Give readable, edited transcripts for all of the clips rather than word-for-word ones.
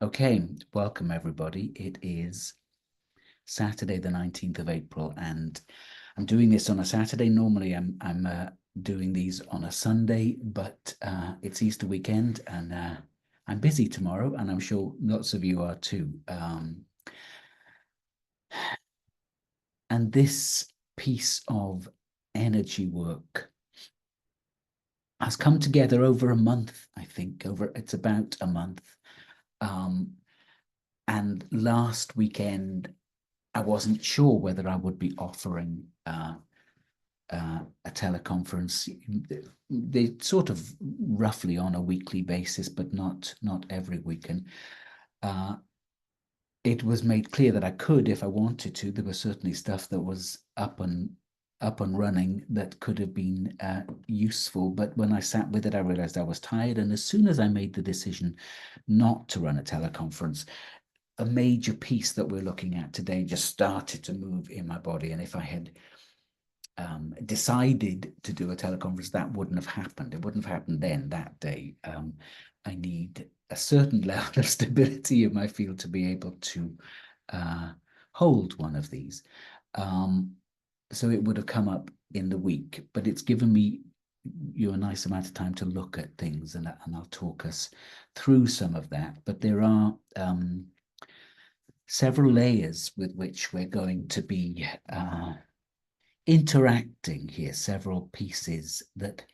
Okay, welcome everybody. It is Saturday, the 19th of April, and I'm doing this on a Saturday. Normally, I'm doing these on a Sunday, but it's Easter weekend, and I'm busy tomorrow, and I'm sure lots of you are too. And this piece of energy work has come together over a month, I think. It's about a month. And last weekend, I wasn't sure whether I would be offering a teleconference. They sort of roughly on a weekly basis, but not every week. And it was made clear that I could if I wanted to. There was certainly stuff that was up and running that could have been useful. But when I sat with it, I realized I was tired. And as soon as I made the decision not to run a teleconference, a major piece that we're looking at today just started to move in my body. And if I had decided to do a teleconference, that wouldn't have happened. It wouldn't have happened then, that day. I need a certain level of stability in my field to be able to hold one of these. So it would have come up in the week, but it's given me a nice amount of time to look at things, and I'll talk us through some of that. But there are several layers with which we're going to be interacting here, several pieces that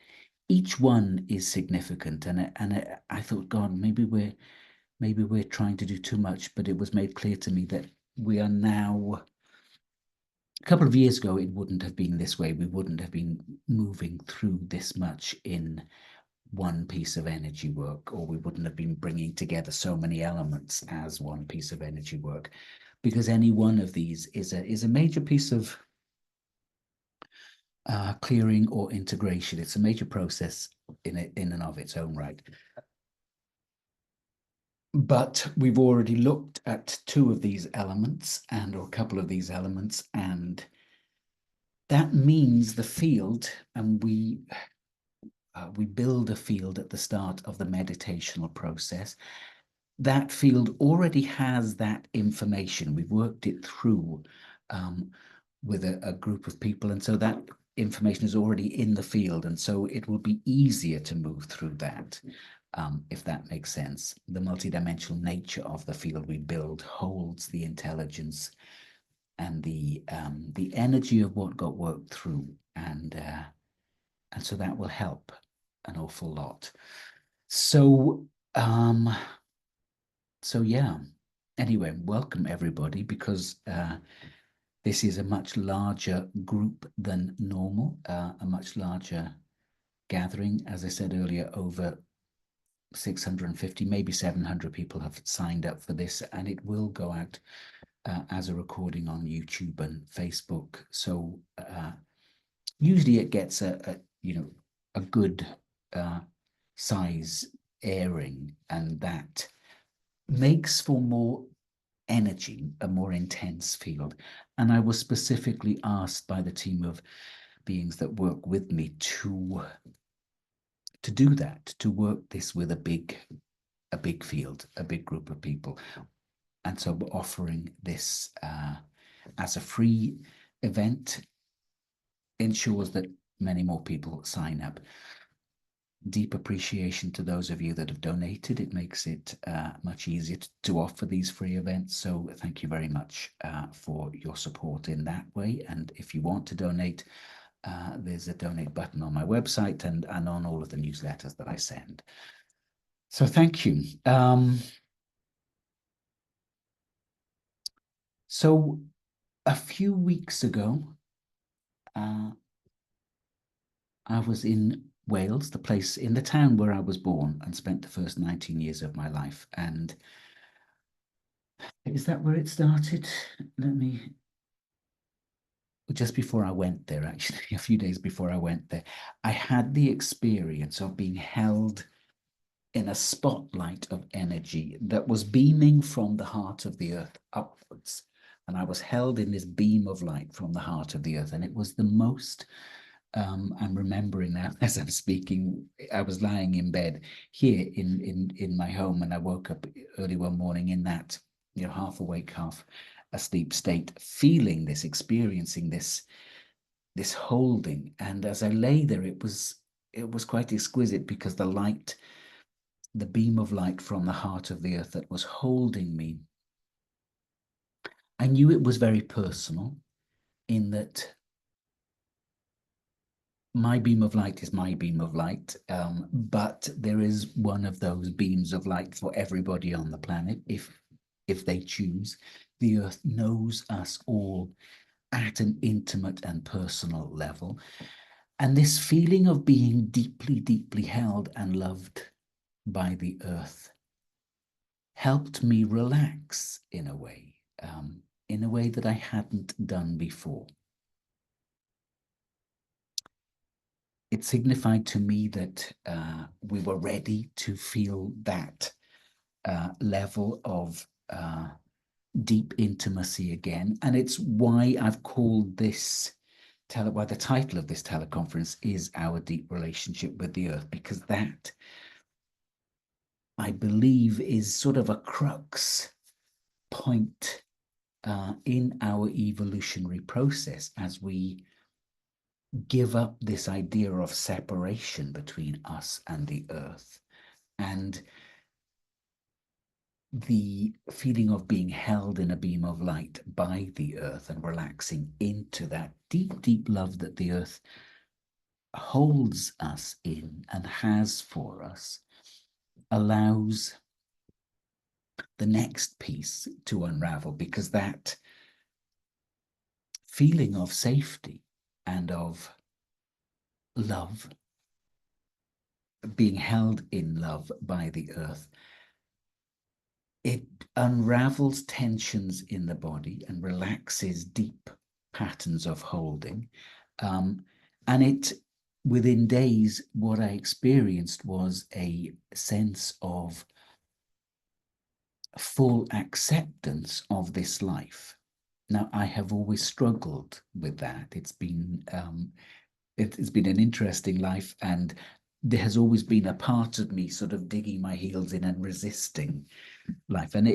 each one is significant. And I thought, God, maybe we're trying to do too much, but it was made clear to me that we are now. A couple of years ago, it wouldn't have been this way. We wouldn't have been moving through this much in one piece of energy work, or we wouldn't have been bringing together so many elements as one piece of energy work, because any one of these is a major piece of clearing or integration. It's a major process in and of its own right. But we've already looked at two of these elements or a couple of these elements, and that means the field, and we build a field at the start of the meditational process. That field already has that information. We've worked it through with a group of people, and so that information is already in the field, and so it will be easier to move through that, if that makes sense. The multidimensional nature of the field we build holds the intelligence and the energy of what got worked through, and so that will help an awful lot. So yeah. Anyway, welcome everybody, because this is a much larger group than normal, a much larger gathering. As I said earlier, over 650, maybe 700 people have signed up for this, and it will go out as a recording on YouTube and Facebook. So usually it gets a good size airing, and that makes for more energy, a more intense field. And I was specifically asked by the team of beings that work with me to do that, to work this with a big field, a big group of people. And so we're offering this as a free event, ensures that many more people sign up. Deep appreciation to those of you that have donated. It makes it much easier to offer these free events. So thank you very much for your support in that way. And if you want to donate, there's a donate button on my website and on all of the newsletters that I send. So thank you. So a few weeks ago, I was in Wales, the place in the town where I was born and spent the first 19 years of my life. And is that where it started? Just before I went there, actually, a few days before I went there, I had the experience of being held in a spotlight of energy that was beaming from the heart of the earth upwards. And I was held in this beam of light from the heart of the earth. And it was the most I'm remembering now as I'm speaking, I was lying in bed here in my home, and I woke up early one morning in that, half awake, half asleep state, feeling this, experiencing this holding. And as I lay there, it was quite exquisite, because the beam of light from the heart of the earth that was holding me, I knew it was very personal, in that my beam of light is my beam of light, but there is one of those beams of light for everybody on the planet, if they choose. The earth knows us all at an intimate and personal level. And this feeling of being deeply, deeply held and loved by the earth helped me relax in a way that I hadn't done before. It signified to me that we were ready to feel that level of deep intimacy again. And it's why I've called this, why the title of this teleconference is Our Deep Relationship with the Earth, because that, I believe, is sort of a crux point in our evolutionary process, as we give up this idea of separation between us and the earth, and the feeling of being held in a beam of light by the earth and relaxing into that deep, deep love that the earth holds us in and has for us, allows the next piece to unravel, because that feeling of safety and of love, being held in love by the earth, it unravels tensions in the body and relaxes deep patterns of holding. And within days, what I experienced was a sense of full acceptance of this life. Now, I have always struggled with that. It's been an interesting life, and there has always been a part of me sort of digging my heels in and resisting life. And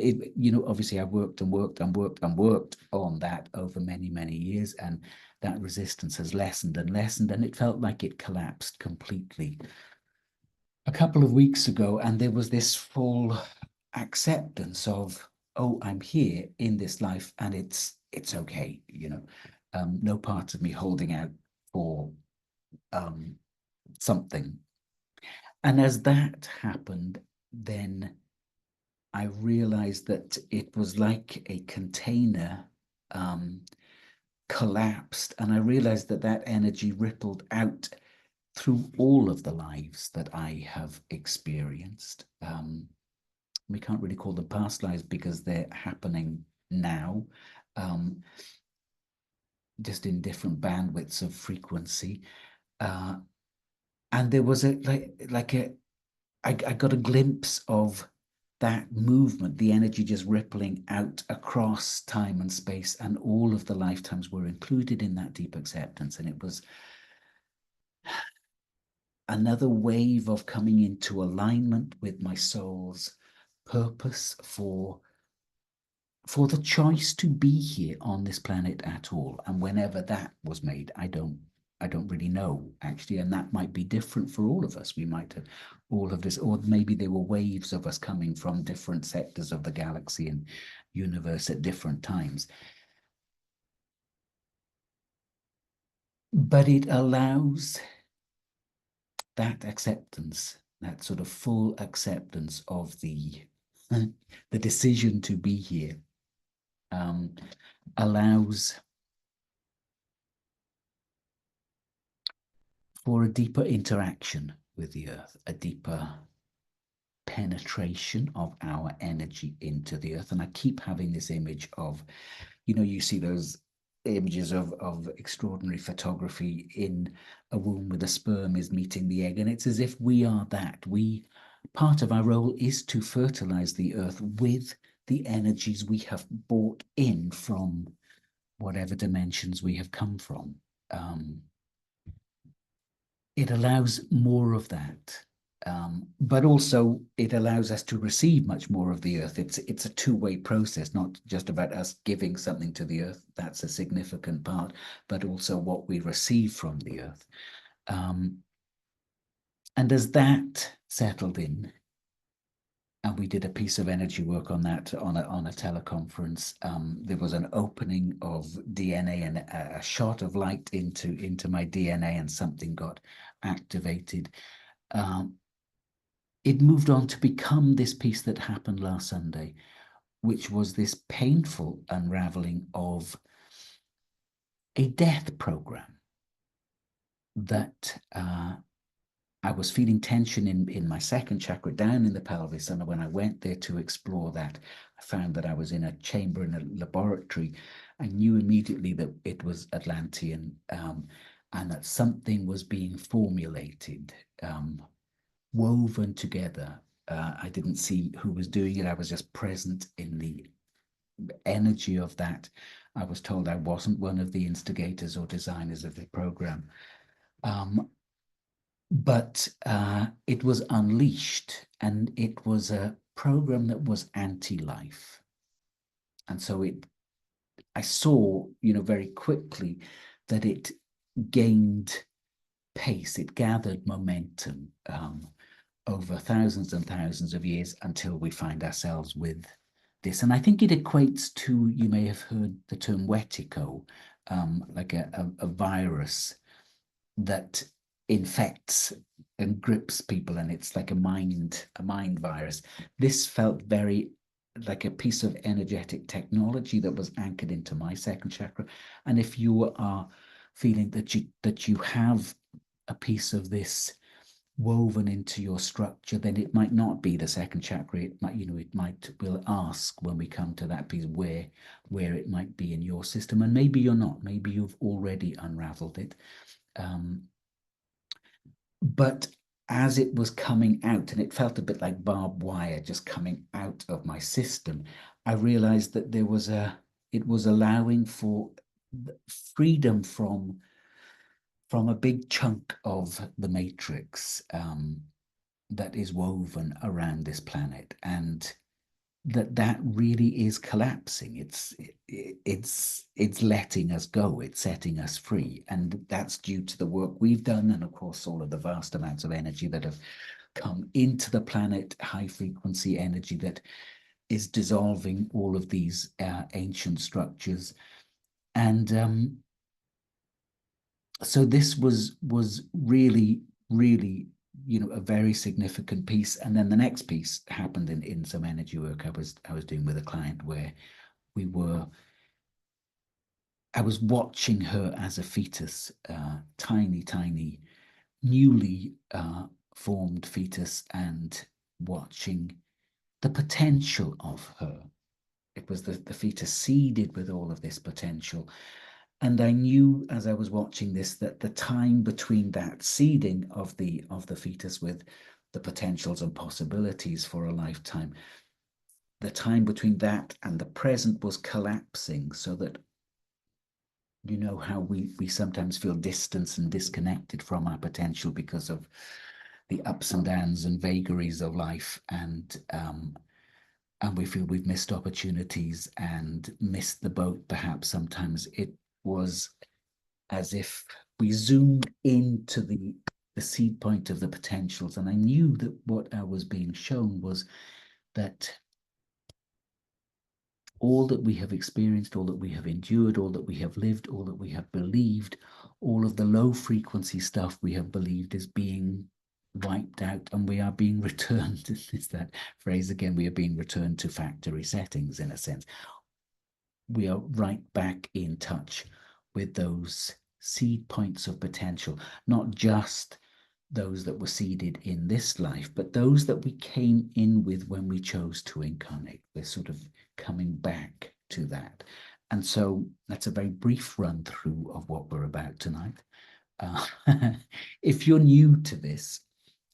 obviously I worked and worked and worked and worked on that over many, many years, and that resistance has lessened and lessened, and it felt like it collapsed completely a couple of weeks ago. And there was this full acceptance of, oh, I'm here in this life, and it's okay, no part of me holding out for something. And as that happened, then I realized that it was like a container collapsed, and I realized that that energy rippled out through all of the lives that I have experienced. We can't really call them past lives, because they're happening now, just in different bandwidths of frequency. And there was I got a glimpse of that movement, the energy just rippling out across time and space, and all of the lifetimes were included in that deep acceptance. And it was another wave of coming into alignment with my soul's purpose for the choice to be here on this planet at all. And whenever that was made, I don't really know, actually. And that might be different for all of us. We might have all of this, or maybe there were waves of us coming from different sectors of the galaxy and universe at different times. But it allows that acceptance, that sort of full acceptance of the decision to be here, allows for a deeper interaction with the earth, a deeper penetration of our energy into the earth. And I keep having this image of, you see those images of extraordinary photography in a womb where the sperm is meeting the egg, and it's as if we are that. Part of our role is to fertilize the earth with the energies we have brought in from whatever dimensions we have come from. it allows more of that. But also it allows us to receive much more of the earth. It's a two-way process, not just about us giving something to the earth. That's a significant part, but also what we receive from the earth. And as that settled in, and we did a piece of energy work on that on a teleconference. There was an opening of DNA and a shot of light into my DNA, and something got activated. It moved on to become this piece that happened last Sunday, which was this painful unraveling of a death program that I was feeling tension in my second chakra down in the pelvis. And when I went there to explore that, I found that I was in a chamber in a laboratory. I knew immediately that it was Atlantean, and that something was being formulated, woven together. I didn't see who was doing it. I was just present in the energy of that. I was told I wasn't one of the instigators or designers of the program. But it was unleashed, and it was a program that was anti-life. And so I saw, very quickly that it gained pace, it gathered momentum over thousands and thousands of years until we find ourselves with this. And I think it equates to, you may have heard the term wetico, like a virus that infects and grips people, and it's like a mind virus. This felt very like a piece of energetic technology that was anchored into my second chakra. And if you are feeling that you have a piece of this woven into your structure, then it might not be the second chakra. It might, we'll ask when we come to that piece where it might be in your system. And maybe you're not, maybe you've already unraveled it. But as it was coming out, and it felt a bit like barbed wire just coming out of my system, I realized that it was allowing for freedom from a big chunk of the matrix that is woven around this planet, and that really is collapsing. It's letting us go. It's setting us free, and that's due to the work we've done, and of course all of the vast amounts of energy that have come into the planet, high frequency energy that is dissolving all of these ancient structures. And so this was really, really, a very significant piece. And then the next piece happened in some energy work I was doing with a client, where I was watching her as a fetus, tiny, newly formed fetus, and watching the potential of her. It was the fetus seeded with all of this potential. And I knew as I was watching this that the time between that seeding of the fetus with the potentials and possibilities for a lifetime, the time between that and the present was collapsing, so that how we sometimes feel distance and disconnected from our potential because of the ups and downs and vagaries of life, and we feel we've missed opportunities and missed the boat. Perhaps sometimes it was as if we zoomed into the seed point of the potentials. And I knew that what I was being shown was that all that we have experienced, all that we have endured, all that we have lived, all that we have believed, all of the low frequency stuff we have believed is being wiped out, and we are being returned. Is that phrase again? We are being returned to factory settings, in a sense. We are right back in touch with those seed points of potential, not just those that were seeded in this life, but those that we came in with when we chose to incarnate. We're sort of coming back to that. And so that's a very brief run through of what we're about tonight. If you're new to this,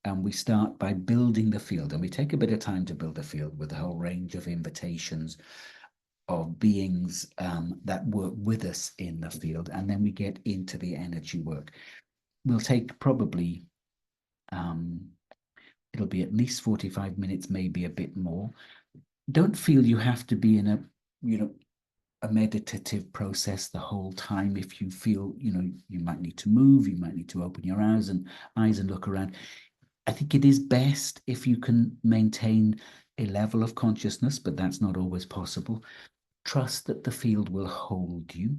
and we start by building the field, and we take a bit of time to build a field with a whole range of invitations of beings that work with us in the field, and then we get into the energy work. we'll take probably, it'll be at least 45 minutes, maybe a bit more. Don't feel you have to be in a, you know, a meditative process the whole time. If you feel, you know, you might need to move, you might need to open your eyes and look around. I think it is best if you can maintain a level of consciousness, but that's not always possible. Trust that the field will hold you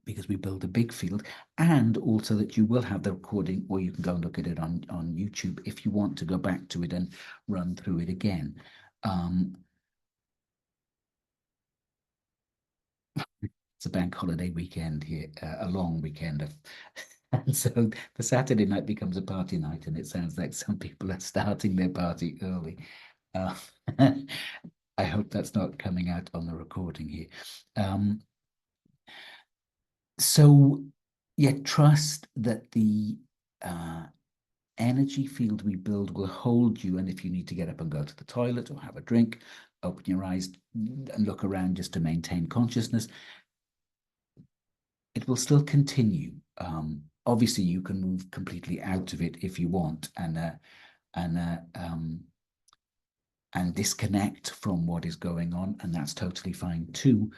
because we build a big field, and also that you will have the recording, or you can go and look at it on YouTube if you want to go back to it and run through it again. It's a bank holiday weekend here, a long weekend of, and so the Saturday night becomes a party night, and it sounds like some people are starting their party early. Uh, I hope that's not coming out on the recording here. So, yeah, trust that the energy field we build will hold you. And if you need to get up and go to the toilet or have a drink, open your eyes and look around just to maintain consciousness, it will still continue. Obviously, you can move completely out of it if you want, and and disconnect from what is going on, and that's totally fine too.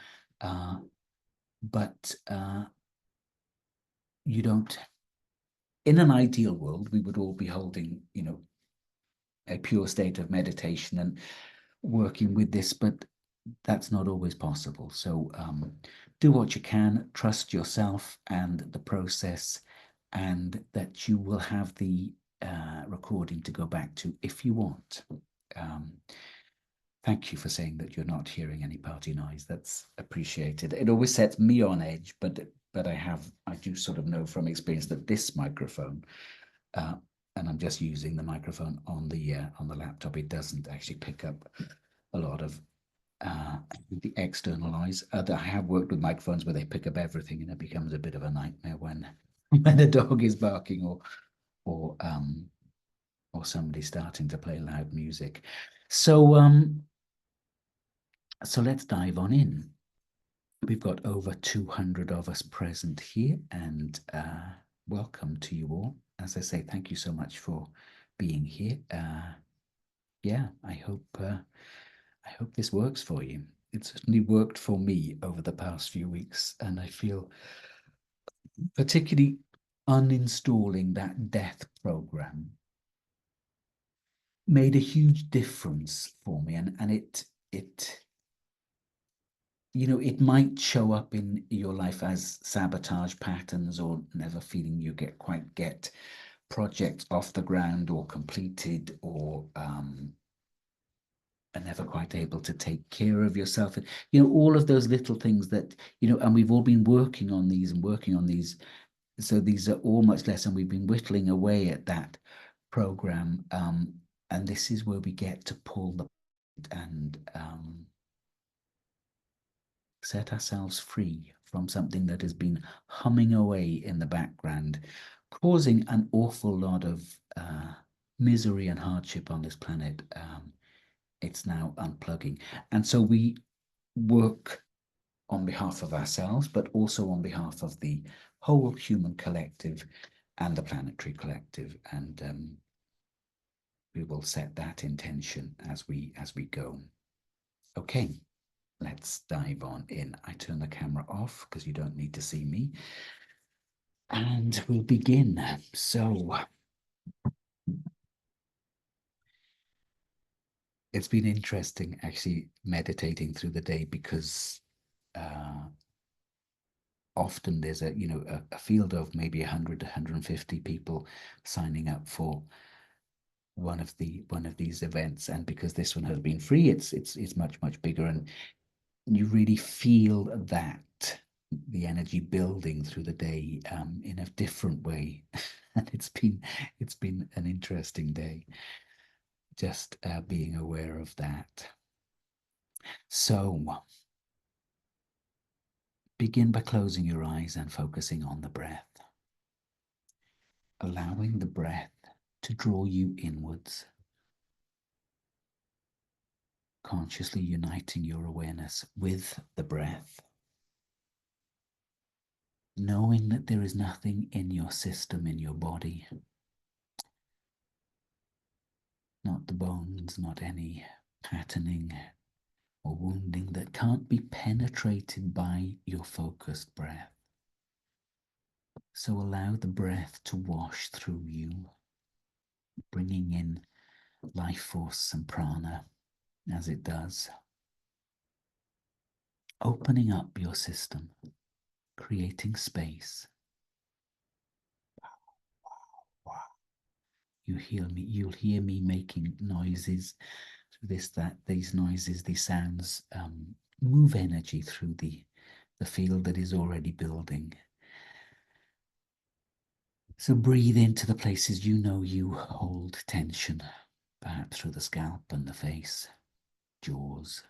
But you don't. In an ideal world, we would all be holding, you know, a pure state of meditation and working with this, but that's not always possible. So do what you can, trust yourself and the process, and that you will have the recording to go back to if you want. Thank you for saying that you're not hearing any party noise. That's appreciated. It always sets me on edge, but I do sort of know from experience that this microphone, and I'm just using the microphone on the laptop, it doesn't actually pick up a lot of the external noise. I have worked with microphones where they pick up everything, and it becomes a bit of a nightmare when when a dog is barking or somebody starting to play loud music. So let's dive on in. We've got over 200 of us present here, and welcome to you all. As I say, thank you so much for being here. Yeah, I hope this works for you. It certainly worked for me over the past few weeks, and I feel particularly uninstalling that death program made a huge difference for me, and it you know, it might show up in your life as sabotage patterns, or never feeling you get projects off the ground or completed, or are never quite able to take care of yourself. You know, all of those little things that, you know, and we've all been working on these and working on these. So these are all much less, and we've been whittling away at that program. And this is where we get to pull the and set ourselves free from something that has been humming away in the background, causing an awful lot of misery and hardship on this planet. It's now unplugging. And so we work on behalf of ourselves, but also on behalf of the whole human collective and the planetary collective. And we will set that intention as we go. Okay, let's dive on in. I turn the camera off because you don't need to see me. And we'll begin. So it's been interesting actually meditating through the day, because often there's a field of maybe 100 150 people signing up for one of these events, and because this one has been free, it's much bigger, and you really feel that the energy building through the day in a different way. And it's been an interesting day, just being aware of that. So begin by closing your eyes and focusing on the breath, allowing the breath to draw you inwards, consciously uniting your awareness with the breath. knowing that there is nothing in your system, in your body, not the bones, not any patterning or wounding that can't be penetrated by your focused breath. So allow the breath to wash through you, bringing in life force and prana as it does, opening up your system, creating space. You'll hear me making noises through these noises, these sounds move energy through the field that is already building. So breathe into the places you know you hold tension, perhaps through the scalp and the face, jaws,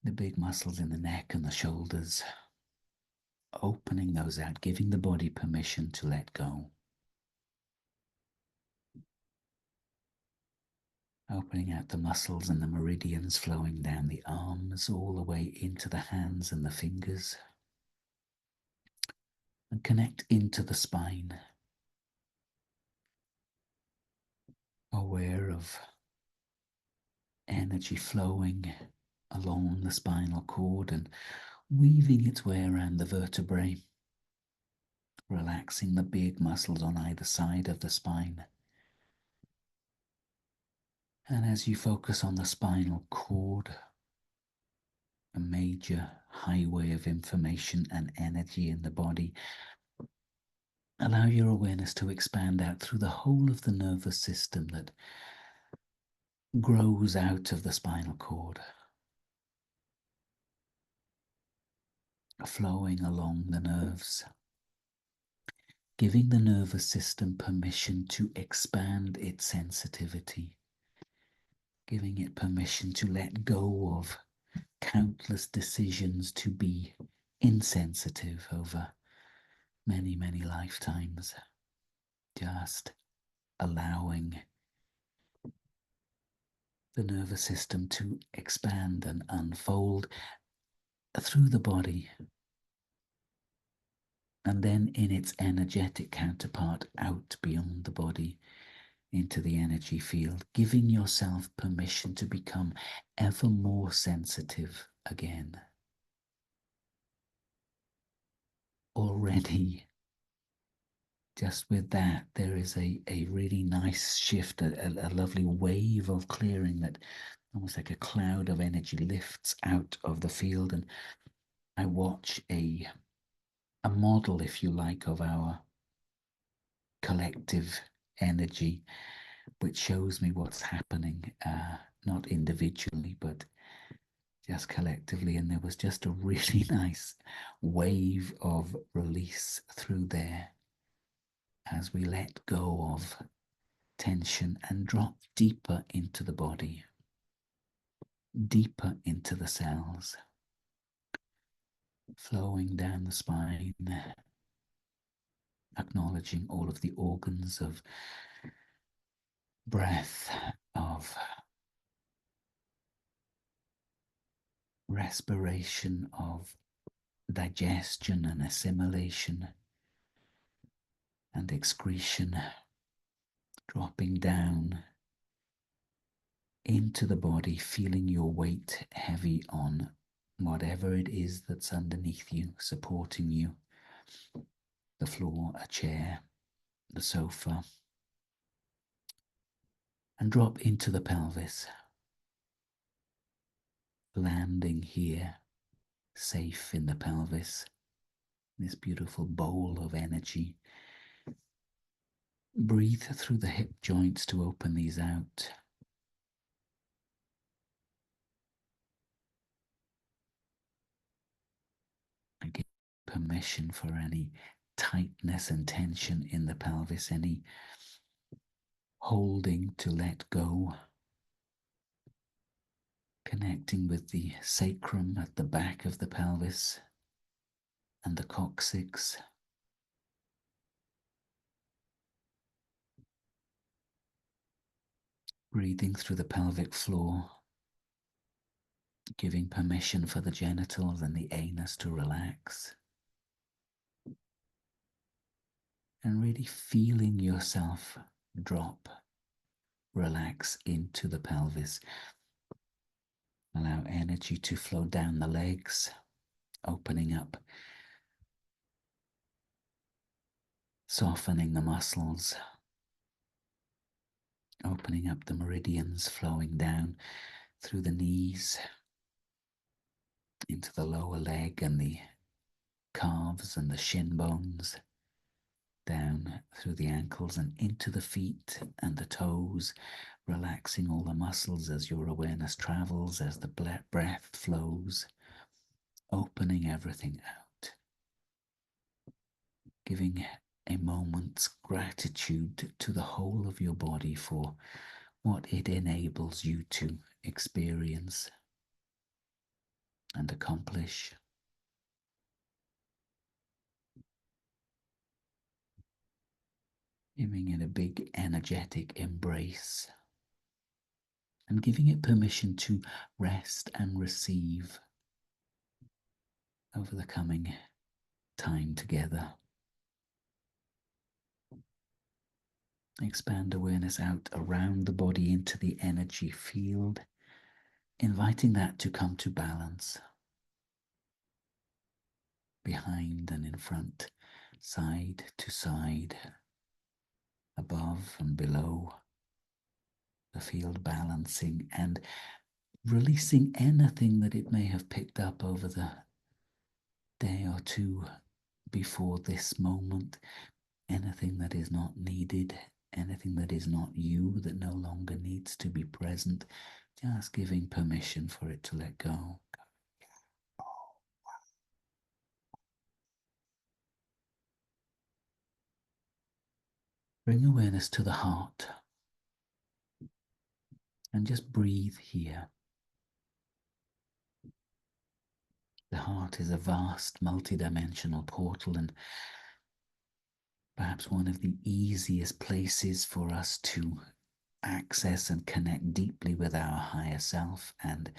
the big muscles in the neck and the shoulders, opening those out, giving the body permission to let go. Opening out the muscles and the meridians flowing down the arms all the way into the hands and the fingers. And connect into the spine. Aware of energy flowing along the spinal cord and weaving its way around the vertebrae, relaxing the big muscles on either side of the spine. And as you focus on the spinal cord, a major highway of information and energy in the body, allow your awareness to expand out through the whole of the nervous system that grows out of the spinal cord, flowing along the nerves, giving the nervous system permission to expand its sensitivity, giving it permission to let go of countless decisions to be insensitive over many, many lifetimes. Just allowing the nervous system to expand and unfold through the body, and then in its energetic counterpart out beyond the body into the energy field, giving yourself permission to become ever more sensitive again. Already, just with that, there is a really nice shift, a lovely wave of clearing that almost like a cloud of energy lifts out of the field. And I watch a model, if you like, of our collective energy, which shows me what's happening, not individually, but just collectively. And there was just a really nice wave of release through there as we let go of tension and drop deeper into the body, deeper into the cells, flowing down the spine, acknowledging all of the organs of breath, of respiration, of digestion and assimilation and excretion, dropping down into the body, feeling your weight heavy on whatever it is that's underneath you, supporting you, the floor, a chair, the sofa, and drop into the pelvis, landing here, safe in the pelvis, this beautiful bowl of energy. Breathe through the hip joints to open these out. And give permission for any tightness and tension in the pelvis, any holding to let go. Connecting with the sacrum at the back of the pelvis and the coccyx. Breathing through the pelvic floor. giving permission for the genitals and the anus to relax, and really feeling yourself drop, relax into the pelvis. Allow energy to flow down the legs, opening up, softening the muscles, opening up the meridians, flowing down through the knees, into the lower leg and the calves and the shin bones, down through the ankles and into the feet and the toes, relaxing all the muscles as your awareness travels, as the breath flows, opening everything out, giving a moment's gratitude to the whole of your body for what it enables you to experience and accomplish. Giving it a big energetic embrace and giving it permission to rest and receive over the coming time together. Expand awareness out around the body into the energy field, inviting that to come to balance behind and in front, side to side, above and below, the field balancing and releasing anything that it may have picked up over the day or two before this moment, anything that is not needed, anything that is not you, that no longer needs to be present, just giving permission for it to let go. Bring awareness to the heart and just breathe here. The heart is a vast, multidimensional portal and perhaps one of the easiest places for us to access and connect deeply with our higher self and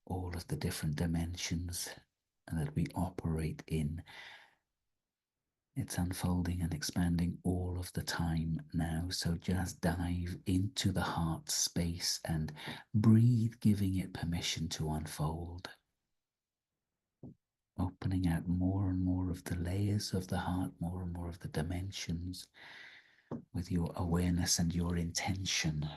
all of the different dimensions that we operate in. It's unfolding and expanding all of the time now, so just dive into the heart space and breathe, giving it permission to unfold. Opening out more and more of the layers of the heart, more and more of the dimensions with your awareness and your intention.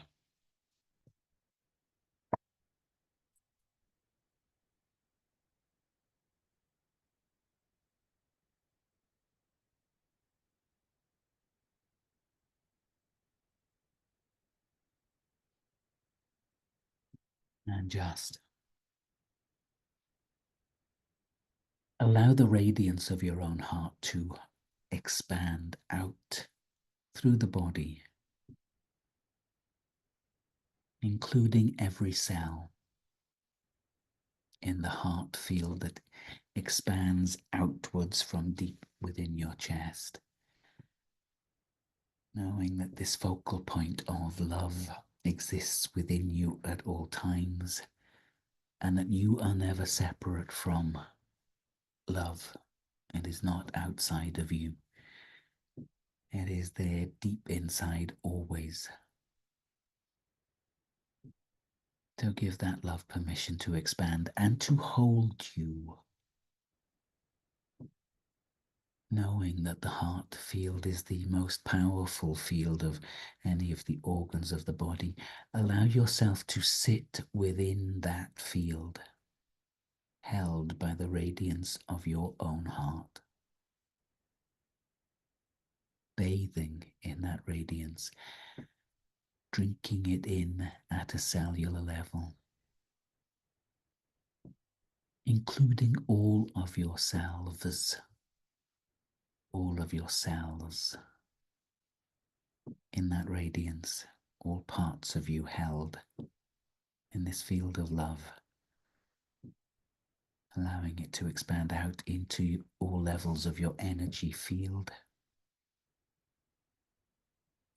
And just allow the radiance of your own heart to expand out through the body, including every cell in the heart field that expands outwards from deep within your chest. Knowing that this focal point of love exists within you at all times and that you are never separate from love. It is not outside of you. It is there deep inside always. So give that love permission to expand and to hold you. Knowing that the heart field is the most powerful field of any of the organs of the body, allow yourself to sit within that field, held by the radiance of your own heart, bathing in that radiance, drinking it in at a cellular level, including all of yourselves, all of your cells in that radiance, all parts of you held in this field of love, allowing it to expand out into all levels of your energy field.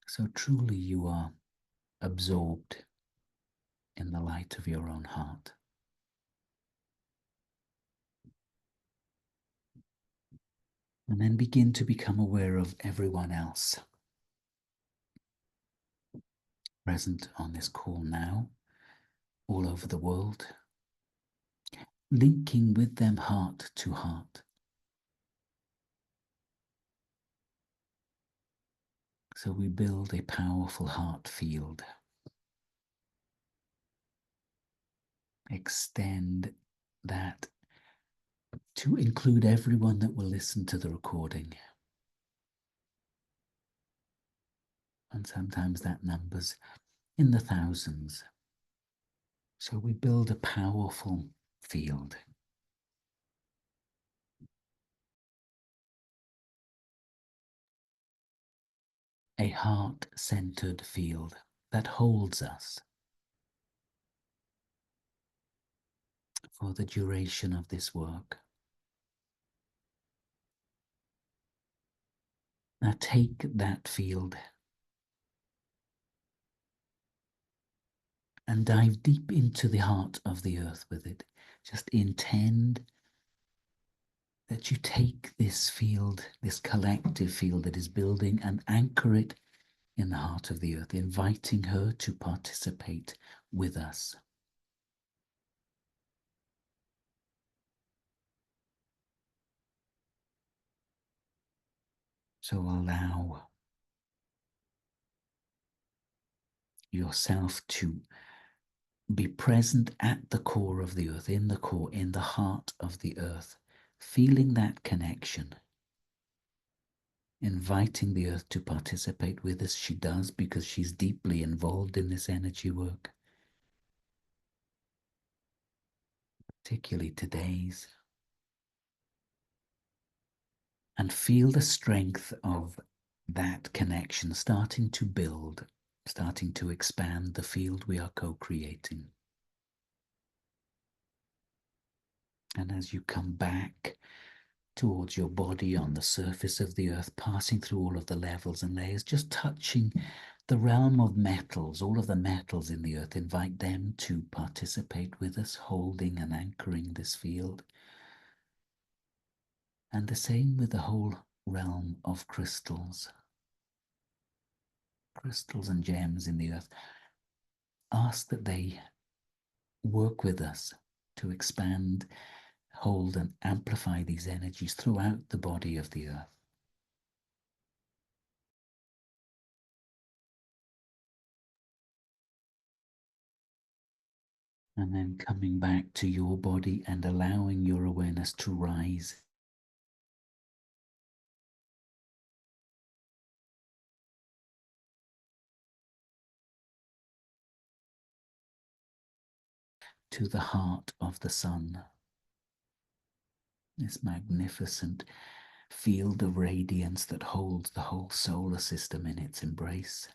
So truly you are absorbed in the light of your own heart. And then begin to become aware of everyone else present on this call now, all over the world, linking with them heart to heart. So we build a powerful heart field. Extend that to include everyone that will listen to the recording. And sometimes that number's in the thousands. So we build a powerful field. A heart-centered field that holds us for the duration of this work. Now take that field and dive deep into the heart of the earth with it. Just intend that you take this field, this collective field that is building, and anchor it in the heart of the earth, inviting her to participate with us. So allow yourself to be present at the core of the earth, in the core, in the heart of the earth, feeling that connection, inviting the earth to participate with us. She does, because she's deeply involved in this energy work, particularly today's. And feel the strength of that connection starting to build, starting to expand the field we are co-creating. And as you come back towards your body on the surface of the earth, passing through all of the levels and layers, just touching the realm of metals, all of the metals in the earth, invite them to participate with us, holding and anchoring this field. And the same with the whole realm of crystals. Crystals and gems in the earth. Ask that they work with us to expand, hold, and amplify these energies throughout the body of the earth. And then coming back to your body and allowing your awareness to rise to the heart of the sun. This magnificent field of radiance that holds the whole solar system in its embrace,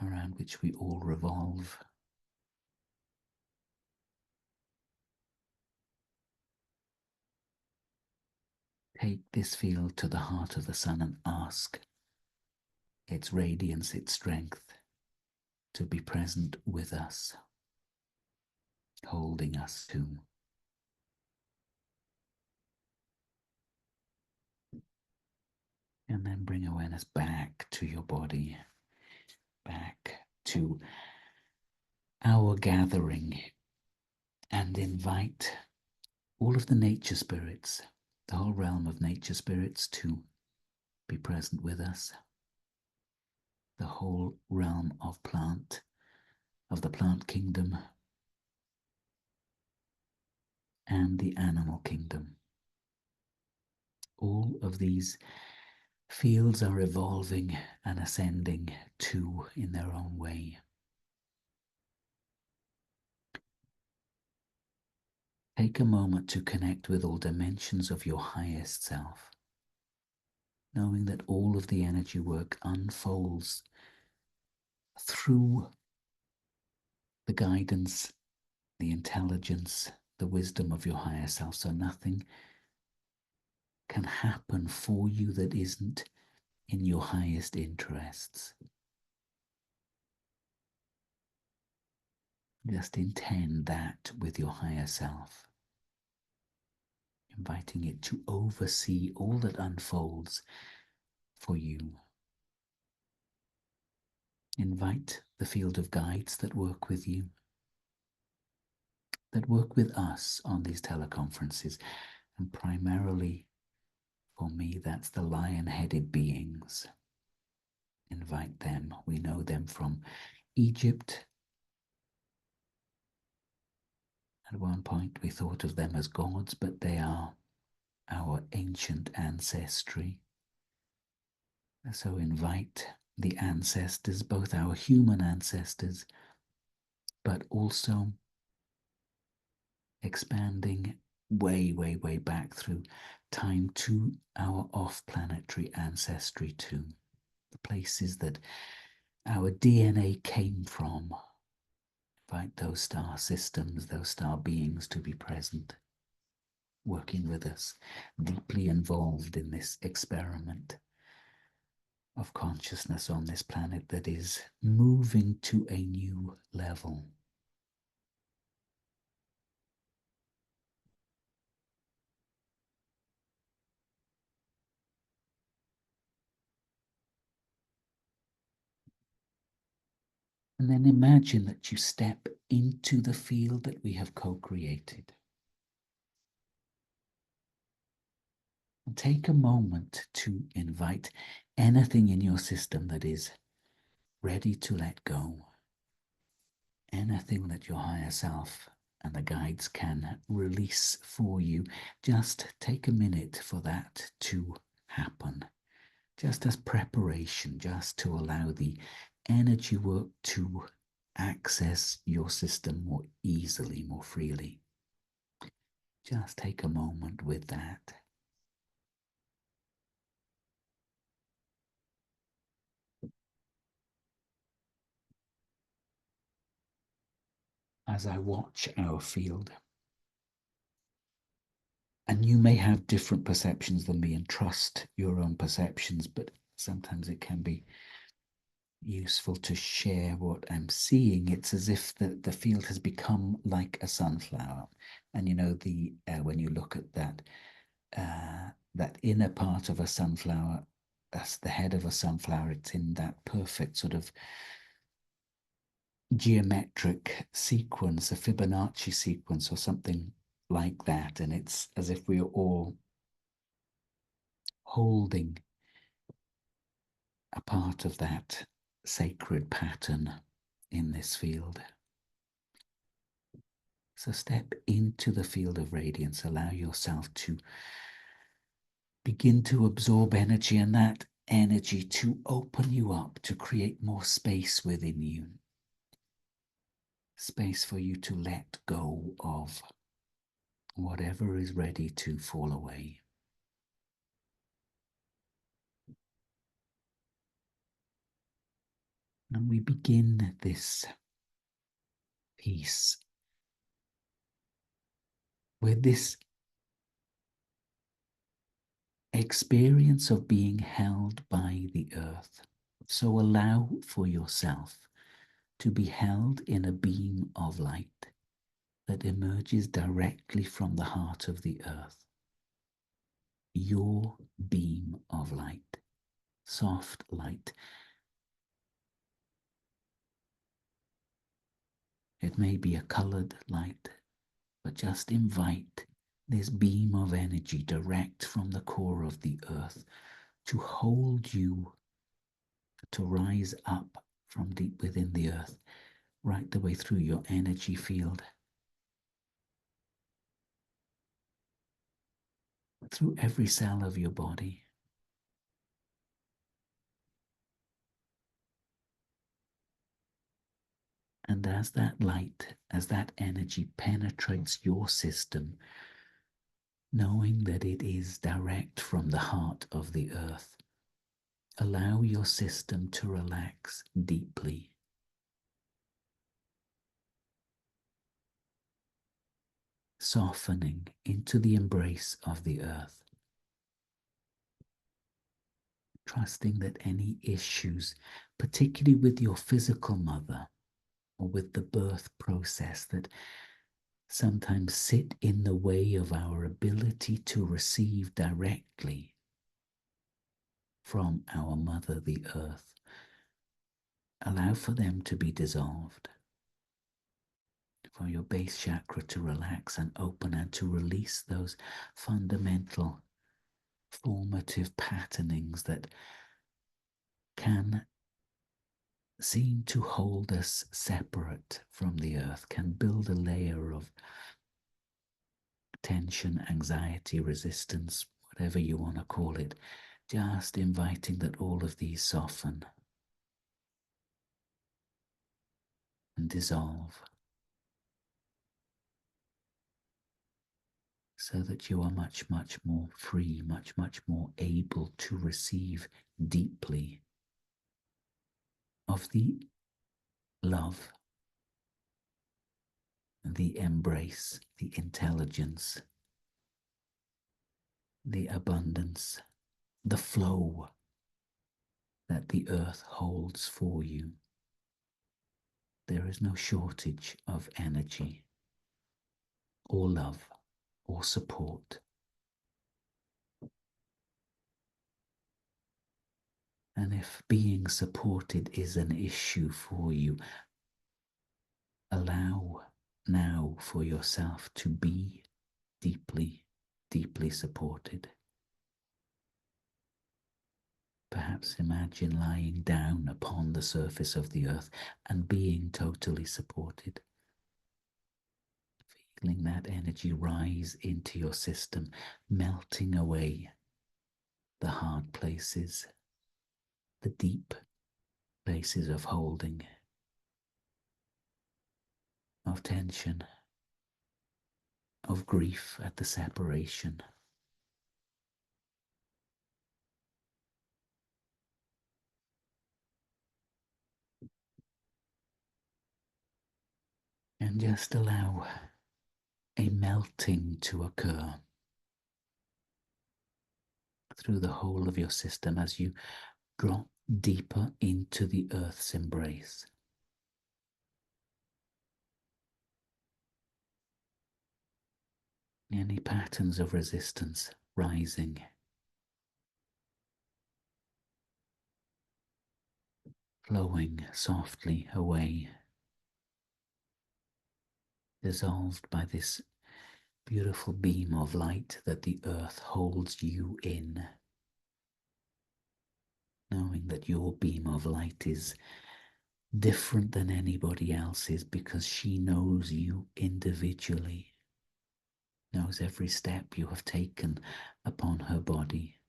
around which we all revolve. Take this field to the heart of the sun and ask its radiance, its strength, to be present with us, holding us too. And then bring awareness back to your body, back to our gathering, and invite all of the nature spirits, the whole realm of nature spirits, to be present with us. The whole realm of the plant kingdom, and the animal kingdom. All of these fields are evolving and ascending too in their own way. Take a moment to connect with all dimensions of your highest self, knowing that all of the energy work unfolds through the guidance, the intelligence, the wisdom of your higher self. So nothing can happen for you that isn't in your highest interests. Just intend that with your higher self. inviting it to oversee all that unfolds for you. Invite the field of guides that work with you, that work with us on these teleconferences, and primarily for me, that's the lion-headed beings. Invite them. We know them from Egypt. At one point, we thought of them as gods, but they are our ancient ancestry. So invite the ancestors, both our human ancestors, but also expanding way, way, way back through time to our off-planetary ancestry too. The places that our DNA came from. Invite those star systems, those star beings to be present, working with us, deeply involved in this experiment of consciousness on this planet that is moving to a new level. And then imagine that you step into the field that we have co-created. And take a moment to invite anything in your system that is ready to let go. Anything that your higher self and the guides can release for you. Just take a minute for that to happen. Just as preparation, just to allow the energy work to access your system more easily, more freely. Just take a moment with that. As I watch our field, and you may have different perceptions than me and trust your own perceptions, but sometimes it can be useful to share what I'm seeing. It's as if the field has become like a sunflower. And you know, when you look at that inner part of a sunflower, that's the head of a sunflower, it's in that perfect sort of geometric sequence, a Fibonacci sequence or something like that. And it's as if we are all holding a part of that sacred pattern in this field. So step into the field of radiance, allow yourself to begin to absorb energy, and that energy to open you up, to create more space within you. Space for you to let go of whatever is ready to fall away. And we begin this piece with this experience of being held by the earth. So allow for yourself to be held in a beam of light that emerges directly from the heart of the earth. Your beam of light, soft light. It may be a colored light, but just invite this beam of energy direct from the core of the earth to hold you, to rise up from deep within the earth, right the way through your energy field, through every cell of your body. And as that light, as that energy penetrates your system, knowing that it is direct from the heart of the earth, allow your system to relax deeply. Softening into the embrace of the earth. Trusting that any issues, particularly with your physical mother or with the birth process, that sometimes sit in the way of our ability to receive directly from our Mother, the Earth. Allow for them to be dissolved, for your base chakra to relax and open and to release those fundamental formative patternings that can seem to hold us separate from the earth, can build a layer of tension, anxiety, resistance, whatever you want to call it, just inviting that all of these soften and dissolve so that you are much, much more free, much, much more able to receive deeply of the love, the embrace, the intelligence, the abundance, the flow that the earth holds for you. There is no shortage of energy or love or support. And if being supported is an issue for you, allow now for yourself to be deeply, deeply supported. Perhaps imagine lying down upon the surface of the earth and being totally supported. Feeling that energy rise into your system, melting away the hard places, the deep places of holding, of tension, of grief at the separation. And just allow a melting to occur through the whole of your system as you drop deeper into the earth's embrace. Any patterns of resistance rising, flowing softly away, dissolved by this beautiful beam of light that the earth holds you in, knowing that your beam of light is different than anybody else's because she knows you individually, knows every step you have taken upon her body,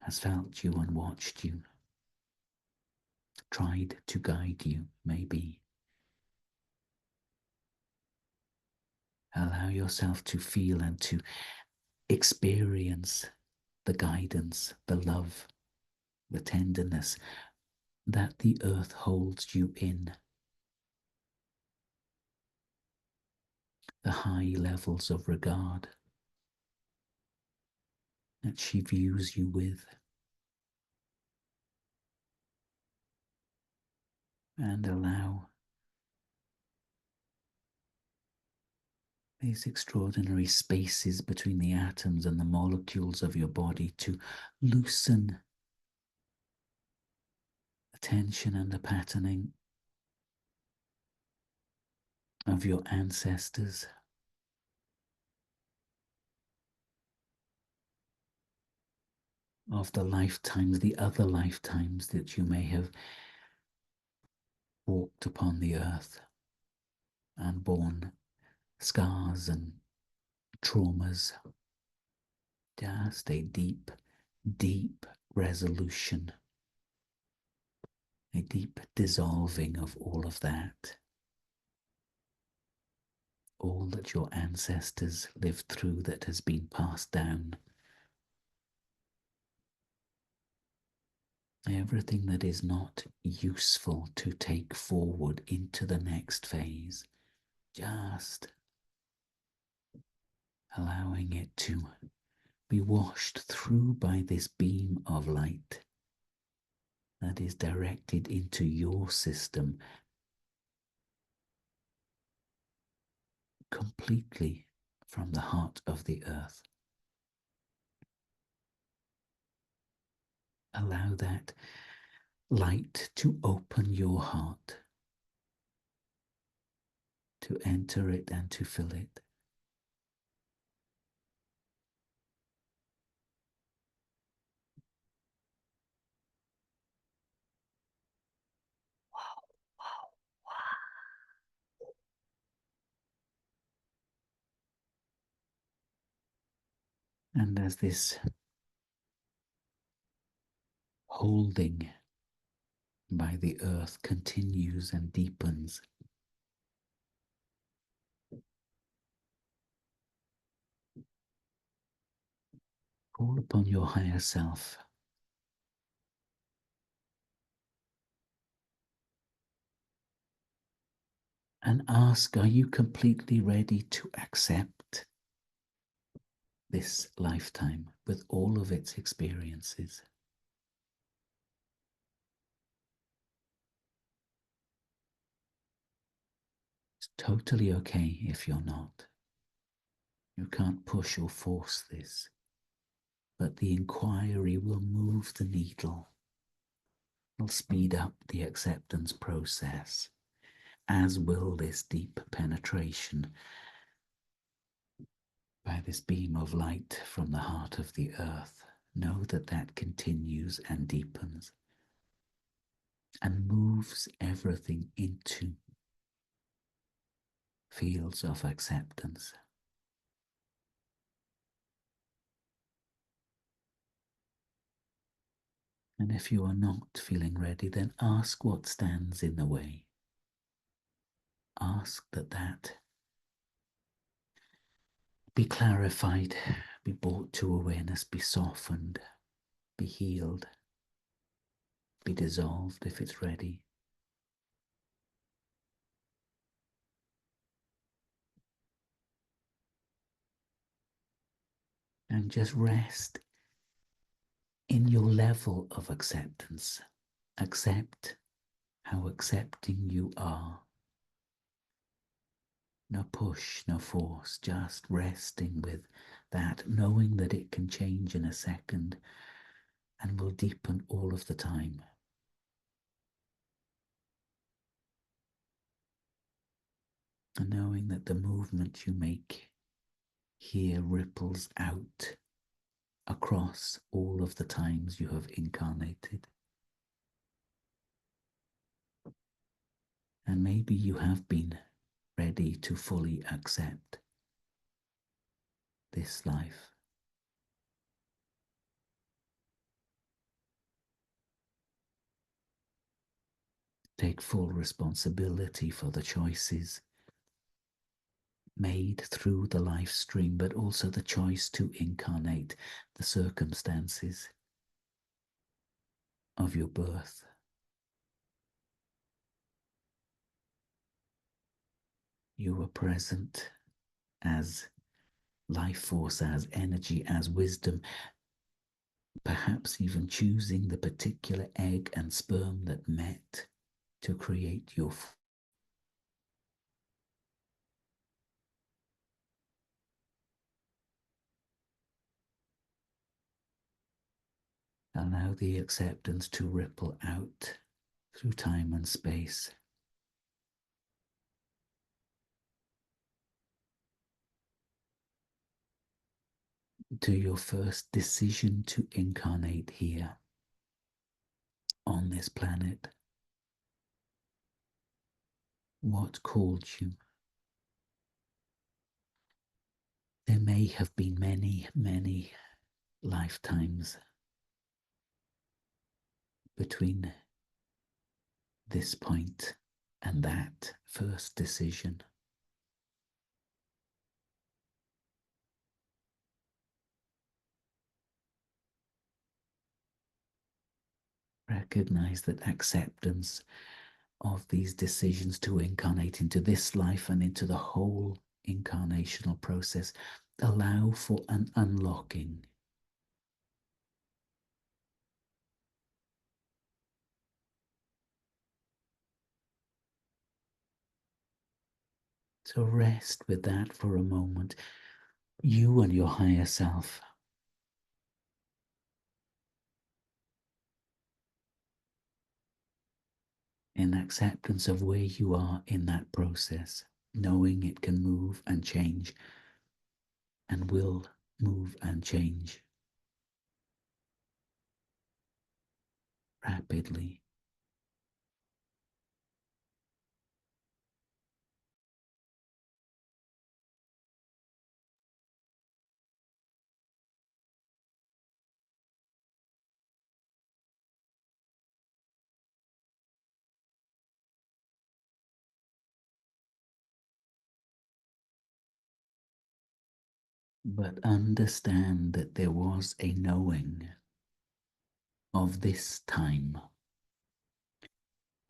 has felt you and watched you, tried to guide you, maybe. Allow yourself to feel and to experience the guidance, the love, the tenderness that the earth holds you in. The high levels of regard that she views you with. And allow these extraordinary spaces between the atoms and the molecules of your body to loosen the tension and the patterning of your ancestors, of the lifetimes, the other lifetimes that you may have walked upon the earth and borne scars and traumas. Just a deep, deep resolution, a deep dissolving of all of that. All that your ancestors lived through that has been passed down. Everything that is not useful to take forward into the next phase, just allowing it to be washed through by this beam of light that is directed into your system, completely from the heart of the earth. Allow that light to open your heart, to enter it and to fill it. And as this holding by the earth continues and deepens, call upon your higher self. And ask, are you completely ready to accept this lifetime with all of its experiences? It's totally okay if you're not. You can't push or force this, but the inquiry will move the needle, will speed up the acceptance process, as will this deep penetration by this beam of light from the heart of the earth. Know that that continues and deepens and moves everything into fields of acceptance. And if you are not feeling ready, then ask what stands in the way. Ask that be clarified, be brought to awareness, be softened, be healed, be dissolved if it's ready. And just rest in your level of acceptance. Accept how accepting you are. No push, no force, just resting with that, knowing that it can change in a second and will deepen all of the time. And knowing that the movement you make here ripples out across all of the times you have incarnated. And maybe you have been ready to fully accept this life. Take full responsibility for the choices made through the life stream, but also the choice to incarnate the circumstances of your birth. You were present as life force, as energy, as wisdom, perhaps even choosing the particular egg and sperm that met to create your allow the acceptance to ripple out through time and space. To your first decision to incarnate here on this planet. What called you? There may have been many, many lifetimes between this point and that first decision. Recognize that acceptance of these decisions to incarnate into this life and into the whole incarnational process allow for an unlocking. So rest with that for a moment. You and your higher self. In acceptance of where you are in that process, knowing it can move and change and will move and change rapidly. But understand that there was a knowing of this time,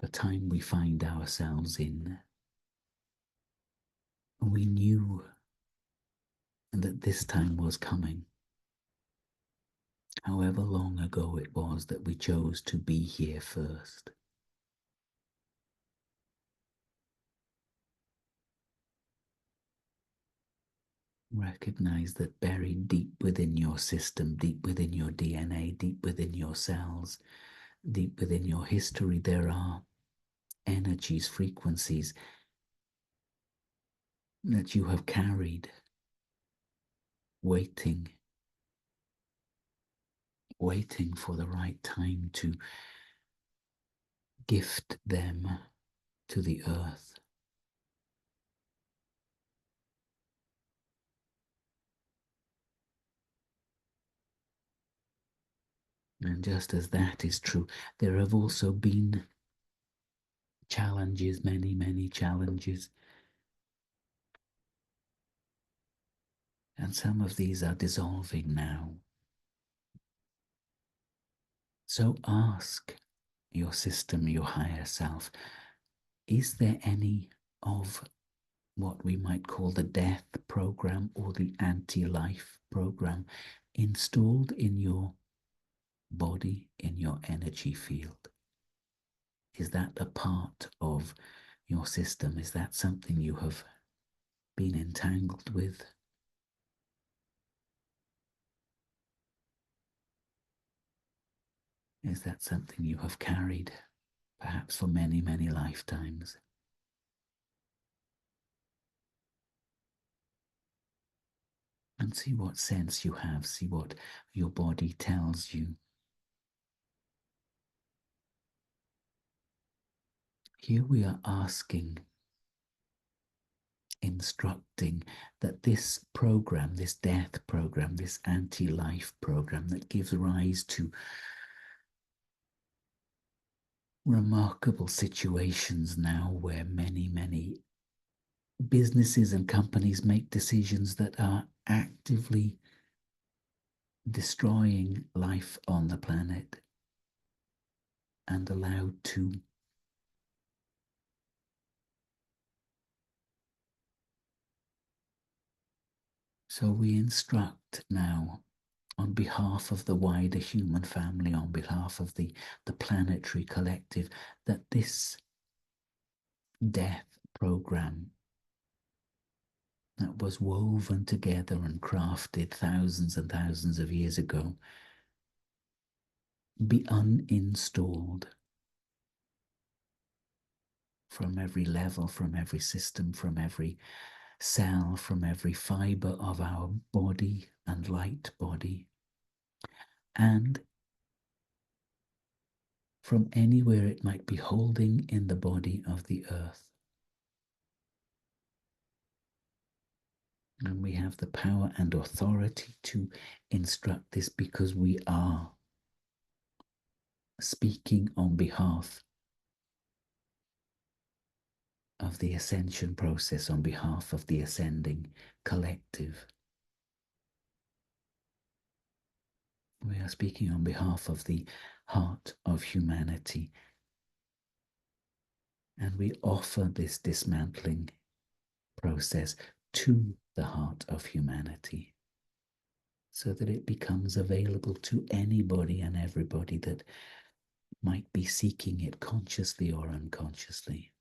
the time we find ourselves in. We knew that this time was coming, however long ago it was that we chose to be here first. Recognize that buried deep within your system, deep within your DNA, deep within your cells, deep within your history, there are energies, frequencies that you have carried, waiting for the right time to gift them to the earth. And just as that is true, there have also been challenges, many, many challenges. And some of these are dissolving now. So ask your system, your higher self, is there any of what we might call the death program or the anti-life program installed in your body, in your energy field? Is that a part of your system? Is that something you have been entangled with? Is that something you have carried, perhaps for many, many lifetimes? And see what sense you have, see what your body tells you. Here we are asking, instructing that this program, this death program, this anti-life program that gives rise to remarkable situations now where many, many businesses and companies make decisions that are actively destroying life on the planet and allowed to so we instruct now on behalf of the wider human family, on behalf of the planetary collective, that this death program that was woven together and crafted thousands and thousands of years ago be uninstalled from every level, from every system, from every cell, from every fiber of our body and light body, and from anywhere it might be holding in the body of the earth. And we have the power and authority to instruct this because we are speaking on behalf of the ascension process, on behalf of the ascending collective. We are speaking on behalf of the heart of humanity. And we offer this dismantling process to the heart of humanity so that it becomes available to anybody and everybody that might be seeking it consciously or unconsciously.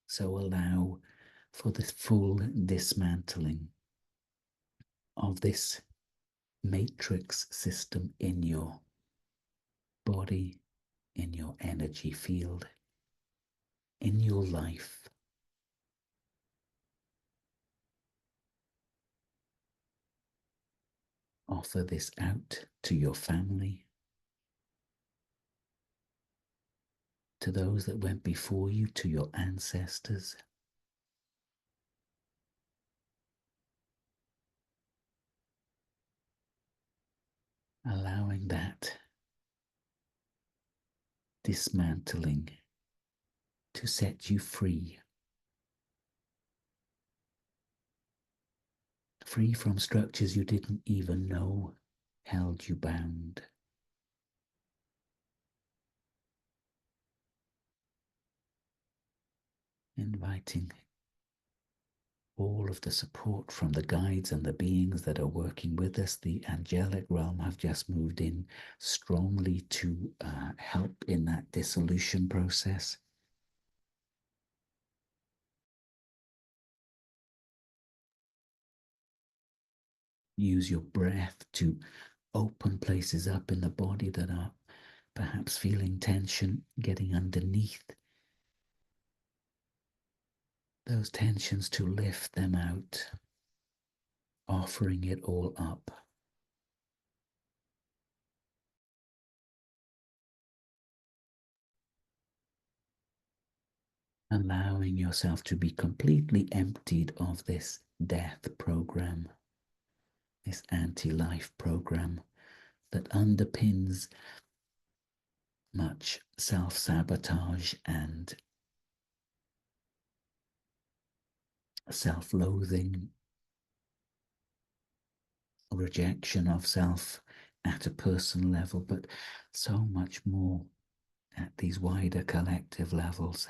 So allow for the full dismantling of this matrix system in your body, in your energy field, in your life. Offer this out to your family, to those that went before you, to your ancestors. Allowing that dismantling to set you free. Free from structures you didn't even know held you bound. Inviting all of the support from the guides and the beings that are working with us. The angelic realm have just moved in strongly to help in that dissolution process. Use your breath to open places up in the body that are perhaps feeling tension, getting underneath those tensions, to lift them out, offering it all up. Allowing yourself to be completely emptied of this death program, this anti-life program that underpins much self-sabotage and self-loathing, rejection of self at a personal level, but so much more at these wider collective levels.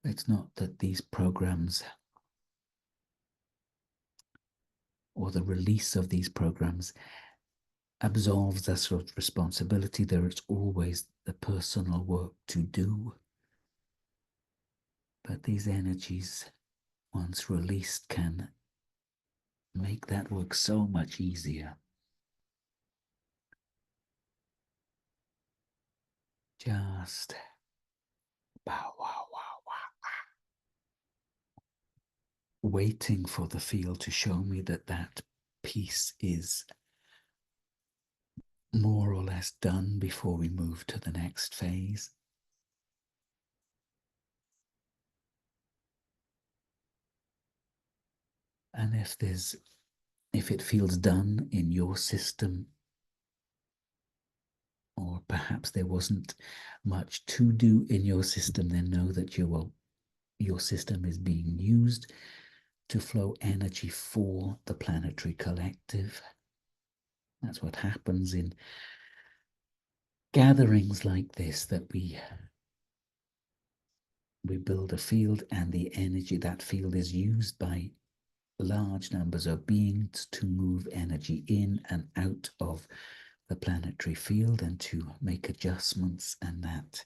It's not that these programs or the release of these programs absolves us of responsibility. There is always the personal work to do. But these energies, once released, can make that work so much easier. Just bow, wow, wow, wow. Waiting for the field to show me that that piece is more or less done before we move to the next phase. And if it feels done in your system, or perhaps there wasn't much to do in your system, then know that your system is being used to flow energy for the planetary collective. That's what happens in gatherings like this, that we build a field, and the energy, that field is used by large numbers of beings to move energy in and out of the planetary field and to make adjustments, and that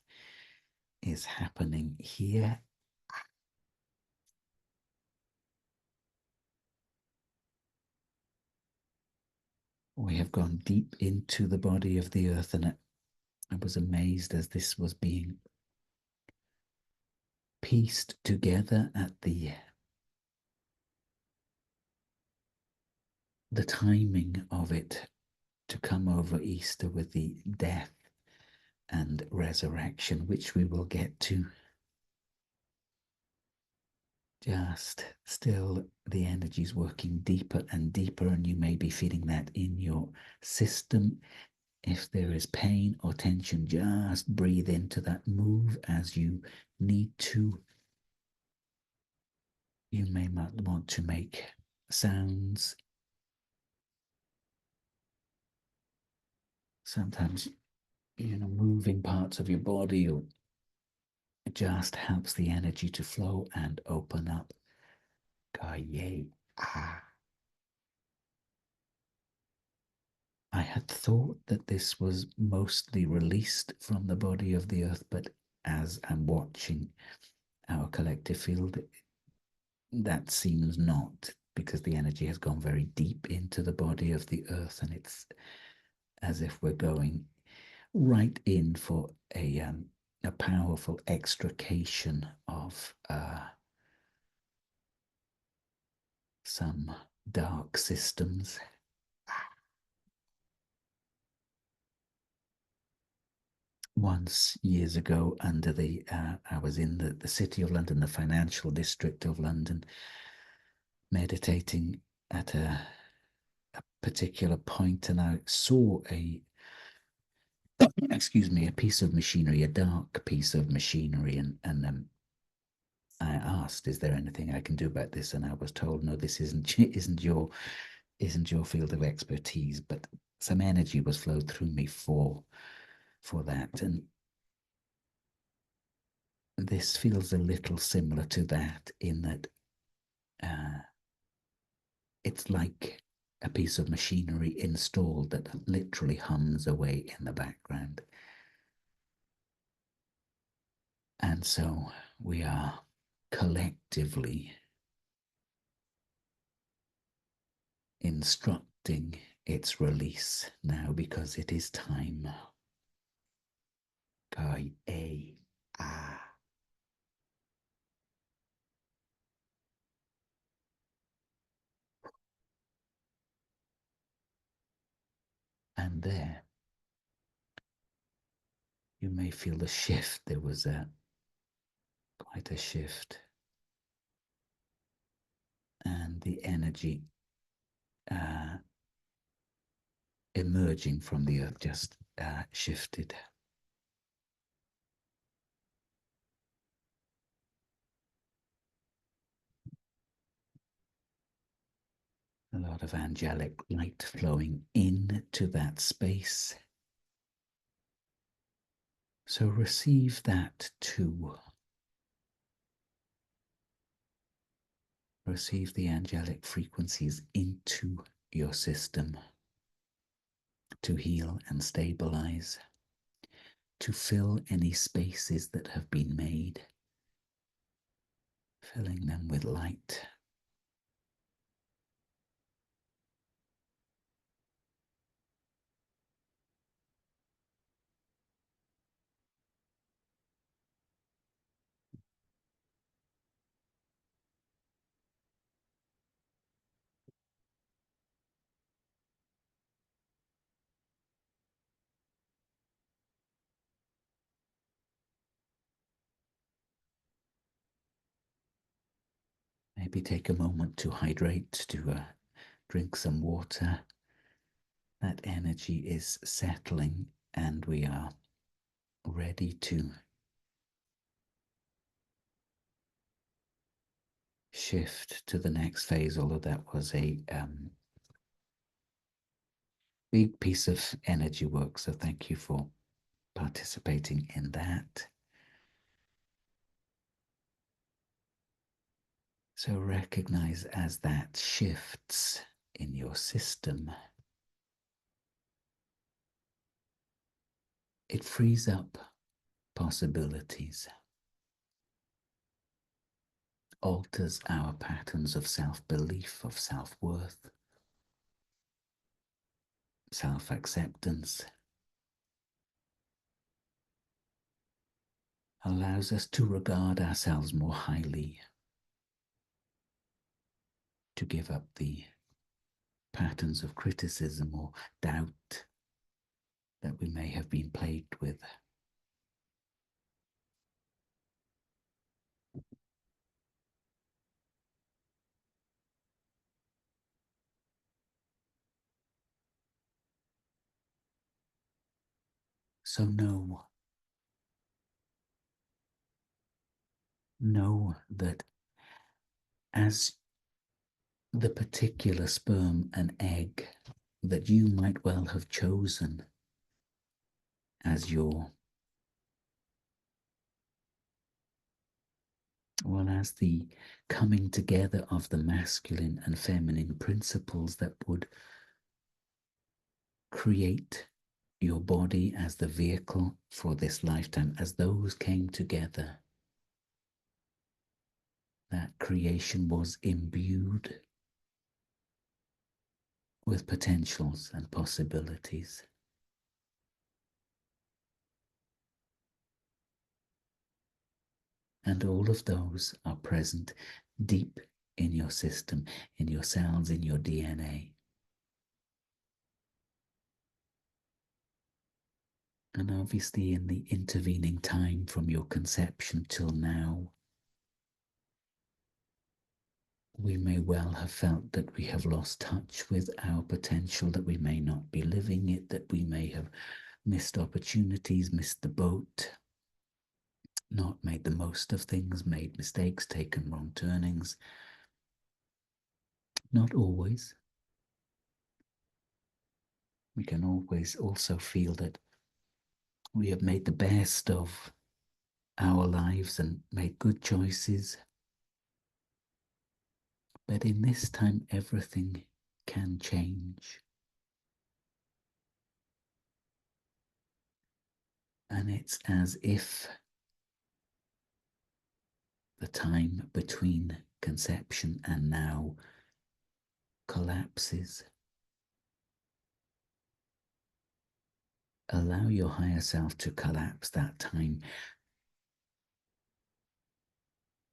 is happening here. We have gone deep into the body of the earth, and I was amazed as this was being pieced together at the timing of it to come over Easter with the death and resurrection, which we will get to. Just still, the energy is working deeper and deeper, and you may be feeling that in your system. If there is pain or tension, just breathe into that, move as you need to. You may want to make sounds. Sometimes, moving parts of your body, or it just helps the energy to flow and open up. Gaye. I had thought that this was mostly released from the body of the earth, but as I'm watching our collective field, that seems not, because the energy has gone very deep into the body of the earth, and it's as if we're going right in for a powerful extrication of some dark systems. Once years ago, under the I was in the city of London, the financial district of London, meditating at a particular point, and I saw a piece of machinery, a dark piece of machinery, and I asked, "Is there anything I can do about this?" And I was told, "No, this isn't your field of expertise." But some energy was flowed through me for that, and this feels a little similar to that, in that it's like a piece of machinery installed that literally hums away in the background. And so we are collectively instructing its release now, because it is time. Kai A. Ah. And there, you may feel the shift. There was quite a shift. And the energy emerging from the earth just shifted. A lot of angelic light flowing into that space. So receive that too. Receive the angelic frequencies into your system to heal and stabilize, to fill any spaces that have been made, filling them with light. Maybe take a moment to hydrate, to drink some water. That energy is settling, and we are ready to shift to the next phase, although that was a big piece of energy work. So thank you for participating in that. So recognize as that shifts in your system, it frees up possibilities, alters our patterns of self-belief, of self-worth, self-acceptance, allows us to regard ourselves more highly, to give up the patterns of criticism or doubt that we may have been plagued with. So know that as the particular sperm and egg that you might well have chosen as as the coming together of the masculine and feminine principles that would create your body as the vehicle for this lifetime, as those came together, that creation was imbued with potentials and possibilities. And all of those are present deep in your system, in your cells, in your DNA. And obviously in the intervening time from your conception till now, we may well have felt that we have lost touch with our potential, that we may not be living it, that we may have missed opportunities, missed the boat, not made the most of things, made mistakes, taken wrong turnings. Not always. We can always also feel that we have made the best of our lives and made good choices. But in this time, everything can change. And it's as if the time between conception and now collapses. Allow your higher self to collapse that time,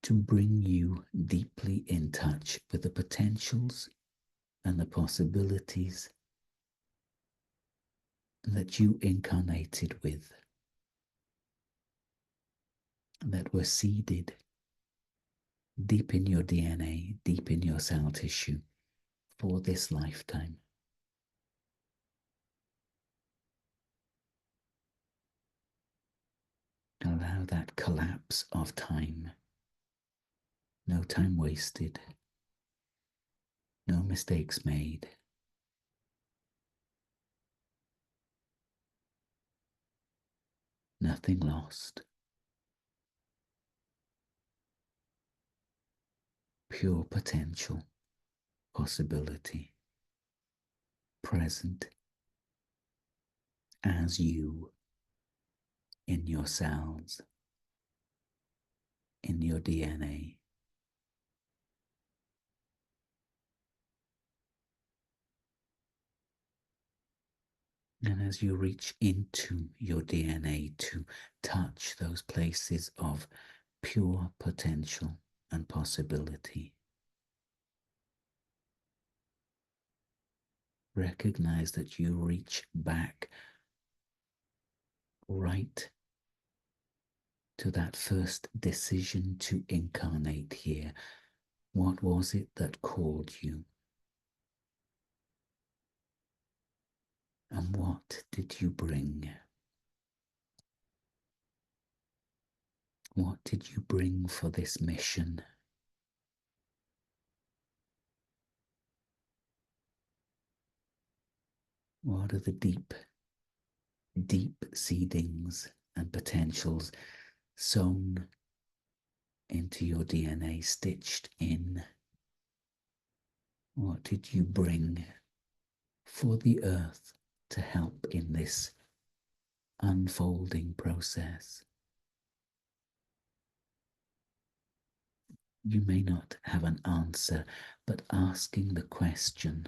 to bring you deeply in touch with the potentials and the possibilities that you incarnated with, that were seeded deep in your DNA, deep in your cell tissue for this lifetime. Allow that collapse of time. No time wasted. No mistakes made. Nothing lost. Pure potential, possibility, present as you in your cells, in your DNA. And as you reach into your DNA to touch those places of pure potential and possibility, recognize that you reach back right to that first decision to incarnate here. What was it that called you? And what did you bring? What did you bring for this mission? What are the deep, deep seedings and potentials sown into your DNA, stitched in? What did you bring for the earth to help in this unfolding process? You may not have an answer, but asking the question.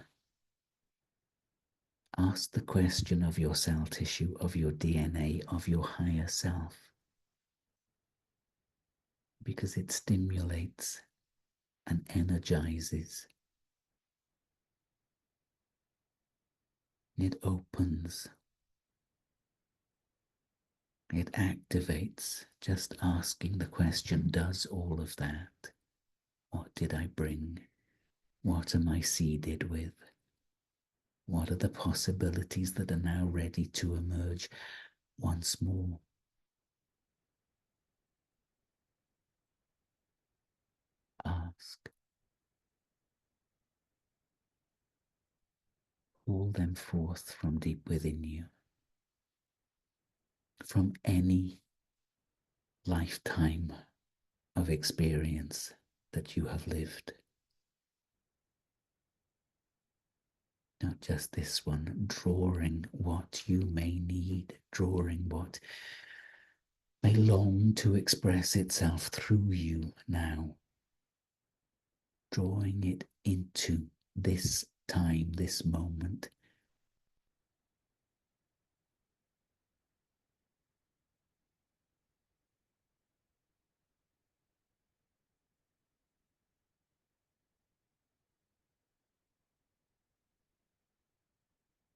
Ask the question of your cell tissue, of your DNA, of your higher self, because it stimulates and energizes. It opens. It activates. Just asking the question does all of that. What did I bring? What am I seeded with? What are the possibilities that are now ready to emerge once more? Ask. Call them forth from deep within you, from any lifetime of experience that you have lived. not just this one, drawing what you may need, drawing what may long to express itself through you now, drawing it into this time, this moment.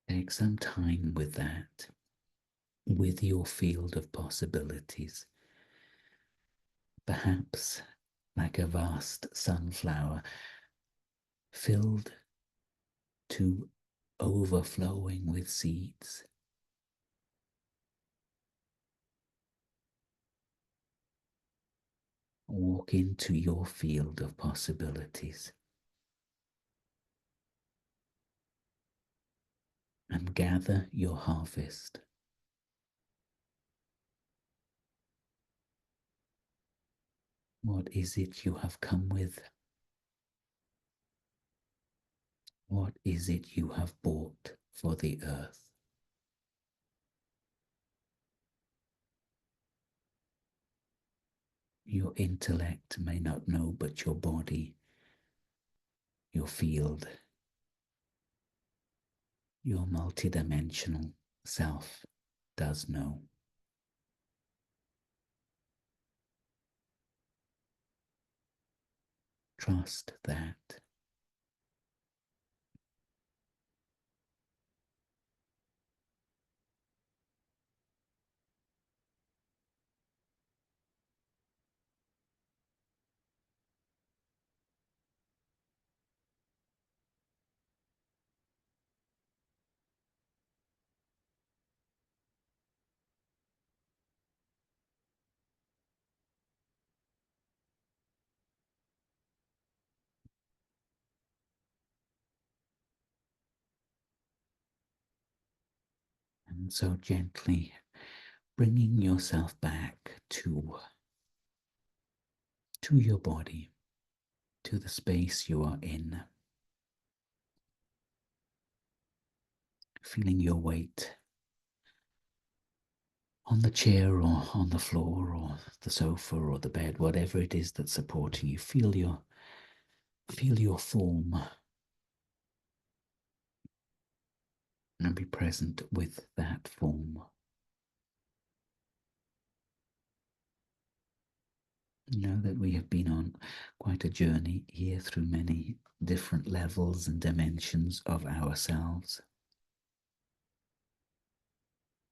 Take some time with that, with your field of possibilities. Perhaps like a vast sunflower filled to overflowing with seeds. Walk into your field of possibilities and gather your harvest. What is it you have come with? What is it you have bought for the earth? Your intellect may not know, but your body, your field, your multidimensional self does know. Trust that. And so gently bringing yourself back to your body, to the space you are in, feeling your weight on the chair or on the floor or the sofa or the bed, whatever it is that's supporting you. Feel your form and be present with that form. Know that we have been on quite a journey here through many different levels and dimensions of ourselves.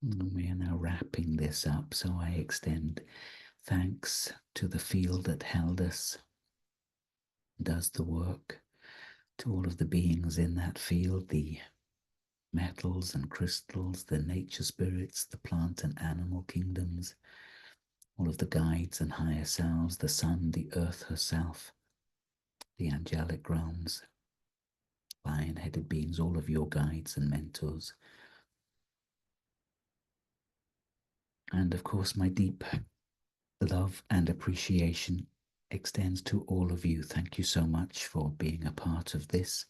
And we are now wrapping this up, so I extend thanks to the field that held us, does the work, to all of the beings in that field, the metals and crystals, the nature spirits, the plant and animal kingdoms, all of the guides and higher selves, the sun, the earth herself, the angelic realms, lion-headed beings, all of your guides and mentors. And of course, my deep love and appreciation extends to all of you. Thank you so much for being a part of this.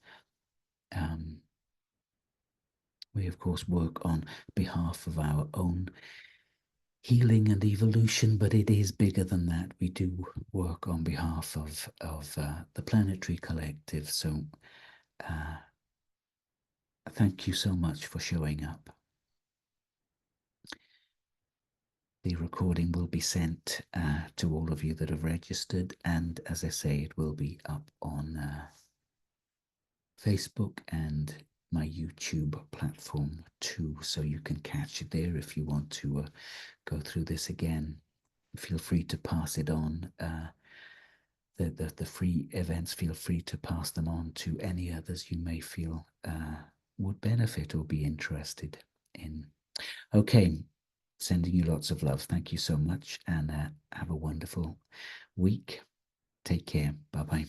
We, of course, work on behalf of our own healing and evolution, but it is bigger than that. We do work on behalf of the planetary collective. So thank you so much for showing up. The recording will be sent to all of you that have registered, and as I say, it will be up on Facebook and my YouTube platform too, so you can catch it there if you want to go through this again. Feel free to pass it on. The free events, feel free to pass them on to any others you may feel would benefit or be interested in. Okay, sending you lots of love. Thank you so much, and have a wonderful week. Take care. Bye-bye.